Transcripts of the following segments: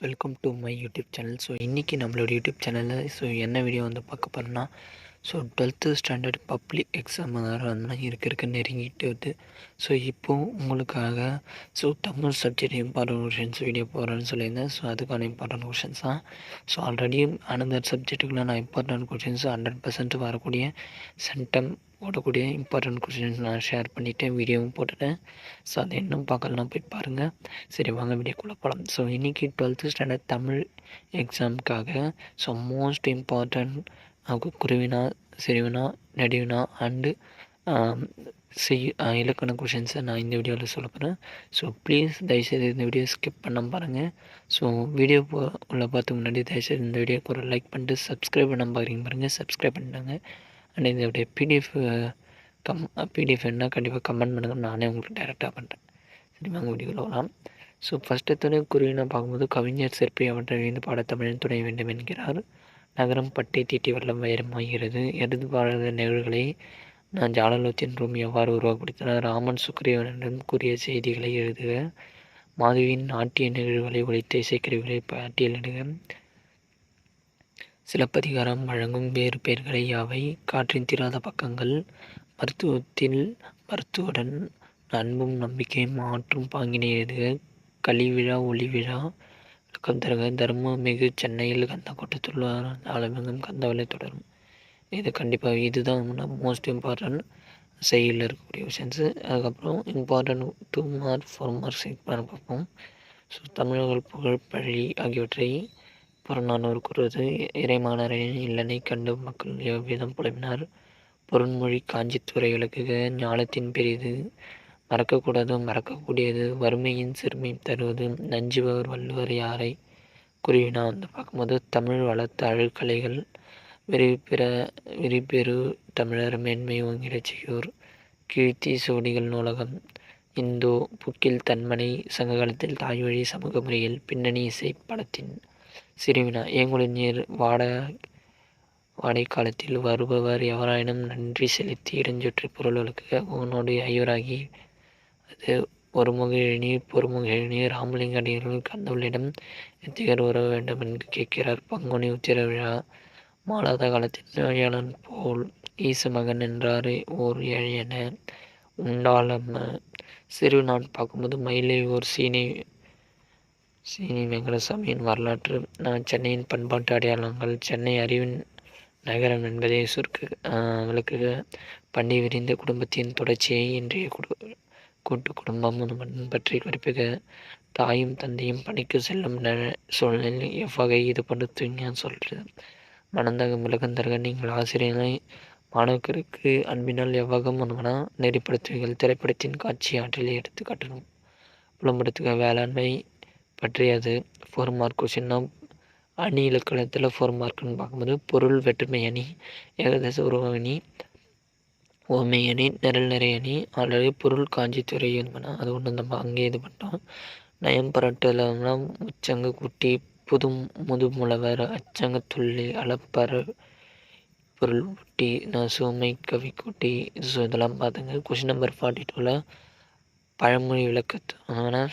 Welcome to my YouTube channel. இன்றைக்கி நம்மளோட YouTube சேனலில் என்ன வீடியோ பார்க்க போகிறோன்னா 12th ஸ்டாண்டர்ட் பப்ளிக் எக்ஸாம் வந்து இருக்க நெருங்கிட்டு வருது. இப்போது உங்களுக்காக Tamil subject important questions video போடுறேன்னு சொல்லியிருந்தேன். அதுக்கான இம்பார்ட்டன்ட் கொஷின்ஸ் தான். ஆல்ரெடி அனதர் சப்ஜெக்ட்டுக்குள்ள நான் இம்பார்ட்டன்ட் கொஷின்ஸ் 100% வரக்கூடிய சென்டம் போடக்கூடிய இம்பார்ட்டன்ட் கொஷின்ஸ் நான் ஷேர் பண்ணிவிட்டேன், வீடியோவும் போட்டுட்டேன். அதை இன்னும் பார்க்கலாம், போய் பாருங்கள். சரி, வாங்க வீடியோக்குள்ளே போகலாம். இன்றைக்கி 12th ஸ்டாண்டர்ட் தமிழ் எக்ஸாமுக்காக மோஸ்ட் இம்பார்ட்டன்ட் குருவினா, செறிவினா, நெடுவினா அண்டு இலக்கண கொஷின்ஸை நான் இந்த வீடியோவில் சொல்ல போகிறேன். ப்ளீஸ் தயவுசெய்து இந்த வீடியோ ஸ்கிப் பண்ணாமல் பாருங்கள். வீடியோ உள்ள பார்த்துக்கு முன்னாடி தயவுசெய்து இந்த வீடியோக்கு ஒரு லைக் பண்ணிட்டு சப்ஸ்கிரைப் பண்ண பாருங்கள். சப்ஸ்கிரைப் பண்ணிட்டாங்க. அண்ட் இதோடைய பிடிஎஃப் என்ன கண்டிப்பாக கமெண்ட் பண்ணுங்கள், நானே உங்களுக்கு டைரெக்டாக பண்ணுறேன். சரி, வாங்க வீடியோவில் வரலாம். ஃபஸ்ட்டு துணை குருவினை பார்க்கும்போது கவிஞர் சிற்பி அவற்றை பாடத்தமிழின் துணை வேண்டும் என்கிறார். நகரம் பட்டை தீட்டி வெள்ளம் வைரமாகிறது. எதிர்பாராத நிகழ்வுகளை நான் ஜாலலோத்தின் ரூம் எவ்வாறு உருவாக்கப்படுத்தினார். ராமன் சுக்ரீவனிடம் கூறிய செய்திகளை எழுதுக. மாதவியின் நாட்டிய நிகழ்வுகளை ஒழித்த இசைக்கருவிகளை பட்டியலிடுக. சிலப்பதிகாரம் வழங்கும் வேறு பெயர்களை யாவை. காற்றின் தீராத பக்கங்கள். மருத்துவத்தில் மருத்துவுடன் அன்பும் நம்பிக்கையும் ஆற்றும் பாங்கினை எழுதுக. கலிவிழா ஒளிவிழா விளக்கம் தருக. தர்ம மிகு சென்னையில் கந்த கூட்டத்துள்ள ஆலமிகும் கந்தவலை தொடரும். இது கண்டிப்பாக இதுதான் மோஸ்ட் இம்பார்ட்டன்ட் செய்தியில் இருக்கக்கூடிய விஷயன்ஸு. அதுக்கப்புறம் இம்பார்ட்டன்ட் 2 மார்க் 4 மார்க்ஸ் பார்ப்போம். தமிழர்கள் புகழ் பழி ஆகியவற்றை புறநானூறு கூறுவது. இறைமானரின் இல்லனை கண்டு மக்கள் எவ்விதம் புலம்பினார். பொருண்மொழி காஞ்சித்துறை விளக்குக. ஞானத்தின் பெரிது. மறக்கக்கூடாது மறக்கக்கூடியது. வறுமையின் சிறுமை தருவது. நஞ்சுபவர் வள்ளுவர் யாரை குருவினா பார்க்கும்போது தமிழ் வளர்த்த அழுக்கலைகள் விரிபெரு தமிழர் மேன்மை ஓங்கிடச் செய்யோர். கீர்த்தி சோடிகள் நூலகம். இந்தோ புக்கில் தன்மனை சங்ககாலத்தில் தாய்வழி சமூக முறையில் பின்னணி இசை படத்தின் சிறுவினா. ஏங்குழிநீர் வாடை காலத்தில் வருபவர் எவராயினும் நன்றி செலுத்தி இடஞ்சொற்றி பொருள் விளக்குக. உன்னோடு ஐவராகி அது ஒருமுகிழி பொறுமுகிழி. ராமலிங்க அடிகள் கந்தவளிடம் எத்திகர் உறவ வேண்டும் என்று கேட்கிறார். பங்குனி உத்திர விழா. மாளாத காலத்தில் நோயாளன் போல் ஈசு மகன் என்றாரே ஓர் ஏழையென உண்டாளம்ம. சிறுநான் பார்க்கும்போது மயிலை ஓர் சீனி வெங்கடசாமியின் வரலாற்று. சென்னையின் பண்பாட்டு அடையாளங்கள். சென்னை அறிவின் நகரம் என்பதை விளக்குக. பண்டி விரிந்த குடும்பத்தின் தொடர்ச்சியை இன்றைய கூட்டு குடும்பம் பற்றி குறிப்பிக. தாயும் தந்தையும் பணிக்கு செல்லும் சூழ்நிலை எவ்வகை இது படுத்துவீங்கன்னு சொல்கிறது. மனந்தக விளக்கந்தர்கள். நீங்கள் ஆசிரியர்களை மாணவருக்கு அன்பினால் எவ்வகம் ஒன்றுனா நெறிப்படுத்துவீர்கள். திரைப்படத்தின் காட்சி ஆற்றலை எடுத்து காட்டணும். புலம்படுத்துக. வேளாண்மை பற்றியது 4 மார்க் கொஷின்னா. அணி இலக்கணத்தில் 4 மார்க்குன்னு பார்க்கும்போது பொருள் வெற்றுமை அணி, ஏகதேச உருவ அணி, ஓமை அணி, நிரல் நிறை அணி. ஆல்ரெடி பொருள் காஞ்சித்துறை அது ஒன்று நம்ம அங்கே இது பண்ணிட்டோம். நயம் பரட்டில் உச்சங்கு குட்டி புது முதுமுலவர் அச்சங்க துள்ளி அளப்பற பொருள் குட்டி சுமை கவி குட்டி. இதெல்லாம் பார்த்துங்க. கொஷின் நம்பர் 42 பழமொழி விளக்கத்து. ஆனால்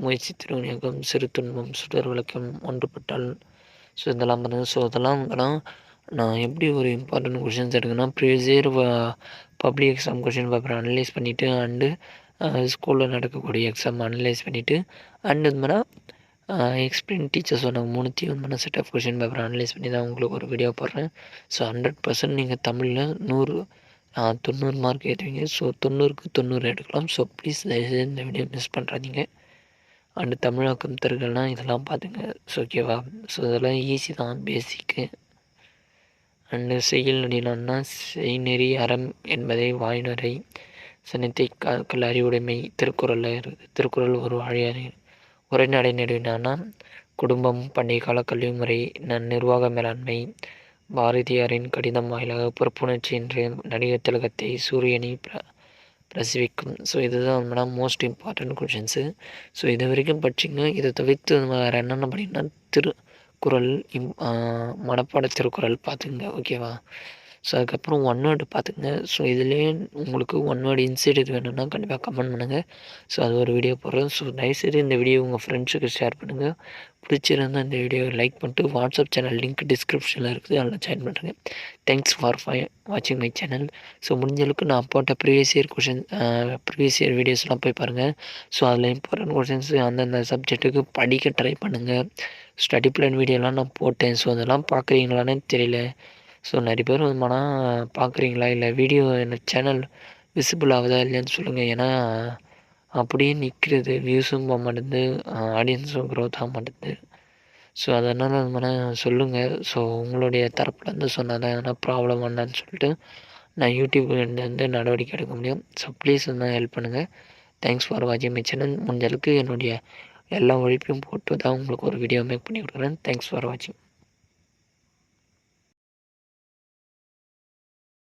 முயற்சி திருவிநியோகம் சிறு துன்பம் சுடர் விளக்கம் ஒன்றுபட்டால். இதெல்லாம் பண்ணுங்க. இதெல்லாம் நான் எப்படி ஒரு இம்பார்ட்டன்ட் கொஷின்ஸ் எடுக்கணும்னா previous year public exam question பேப்பரை அனலைஸ் பண்ணிவிட்டு அண்டு ஸ்கூலில் நடக்கக்கூடிய எக்ஸாம் அனலைஸ் பண்ணிவிட்டு அண்டு இது மாதிரி எக்ஸ்பிளைன் டீச்சர்ஸ் சொன்னாங்க 3 set of question paper analyse பண்ணி தான் உங்களுக்கு ஒரு வீடியோ போடுறேன். 100% நீங்கள் தமிழில் 90 மார்க் ஏற்றுவீங்க. 90க்கு 90 எடுக்கலாம். ப்ளீஸ் தயவுசெய்து இந்த வீடியோ மிஸ் பண்ணுறாதீங்க. அண்டு தமிழாக்கம் தருகள்லாம் இதெல்லாம் பார்த்துங்க. ஓகேவா? இதெல்லாம் ஈஸி தான், பேசிக்கு. அண்டு செய்யுள் நடினா செய்நெறி அறம் என்பதை வாய்நரை சனத்தை காக்கல் அறிவுடைமை. திருக்குறளில் இருக்குது. திருக்குறள் ஒரு வாழியாரி உரைநடை நடுவினா குடும்பம் பண்டிகை கால கல்வி முறை நிர்வாக மேலாண்மை. பாரதியாரின் கடிதம் வாயிலாக பொறுப்புணர்ச்சி என்று நடிகர் திலகத்தை சூரியனை பிரசவிக்கும். இதுதான் மோஸ்ட் இம்பார்ட்டன்ட் கொஷின்ஸு. இது வரைக்கும் படிச்சிங்க. இதை தவிர்த்து வேறு என்னென்ன படிங்கன்னா திருக்குறள் மனப்பாட திருக்குறள் பார்த்துங்க. ஓகேவா? ஸோ அதுக்கப்புறம் ஒன் வேர்டு பார்த்துங்க. ஸோ இதுலேயே உங்களுக்கு ஒன் வேர்டு இன்சைட் இது வேணும்னா கண்டிப்பாக கமெண்ட் பண்ணுங்கள். ஸோ அது ஒரு வீடியோ போடுறேன். ஸோ தயவுசெய்து இந்த வீடியோ உங்கள் ஃப்ரெண்ட்ஸுக்கு ஷேர் பண்ணுங்கள். பிடிச்சிருந்தால் இந்த வீடியோவை லைக் பண்ணிட்டு வாட்ஸ்அப் சேனல் லிங்க் டிஸ்கிரிப்ஷனில் இருக்குது, அதில் ஜாயின் பண்ணுறேங்க. தேங்க்ஸ் ஃபார் வாட்சிங் மை சேனல். ஸோ முடிஞ்ச அளவுக்கு நான் போட்ட ப்ரீவியஸ் இயர் வீடியோஸ்லாம் போய் பாருங்கள். ஸோ அதில் இம்பார்ட்டன்ட் கொஷின்ஸ் அந்தந்த சப்ஜெக்ட்டுக்கு படிக்க ட்ரை பண்ணுங்கள். ஸ்டடி பிளான் வீடியோலாம் நான் போட்டேன். ஸோ அதெல்லாம் பார்க்குறீங்களான்னு தெரியல. ஸோ நிறைய பேர் பார்க்குறீங்களா, இல்லை வீடியோ என்ன சேனல் விசிபிள் ஆகுதா இல்லைன்னு சொல்லுங்கள். ஏன்னா அப்படியே நிற்கிறது, வியூஸும் போக மாட்டேங்குது, ஆடியன்ஸும் க்ரோத் ஆக மாட்டேங்குது. ஸோ அதனால் சொல்லுங்கள். ஸோ உங்களுடைய தரப்புலேருந்து சொன்னால் தான் எதனா ப்ராப்ளம் வேண்டான்னு சொல்லிட்டு நான் யூடியூப்லேருந்து நடவடிக்கை எடுக்க முடியும். ஸோ ப்ளீஸ் வந்து ஹெல்ப் பண்ணுங்கள். தேங்க்ஸ் ஃபார் வாட்சிங் மை சேனல். முடிஞ்ச அளவுக்கு என்னுடைய எல்லா உழைப்பையும் போட்டு தான் உங்களுக்கு ஒரு வீடியோ மேக் பண்ணி கொடுக்குறேன். தேங்க்ஸ் ஃபார் வாட்சிங்.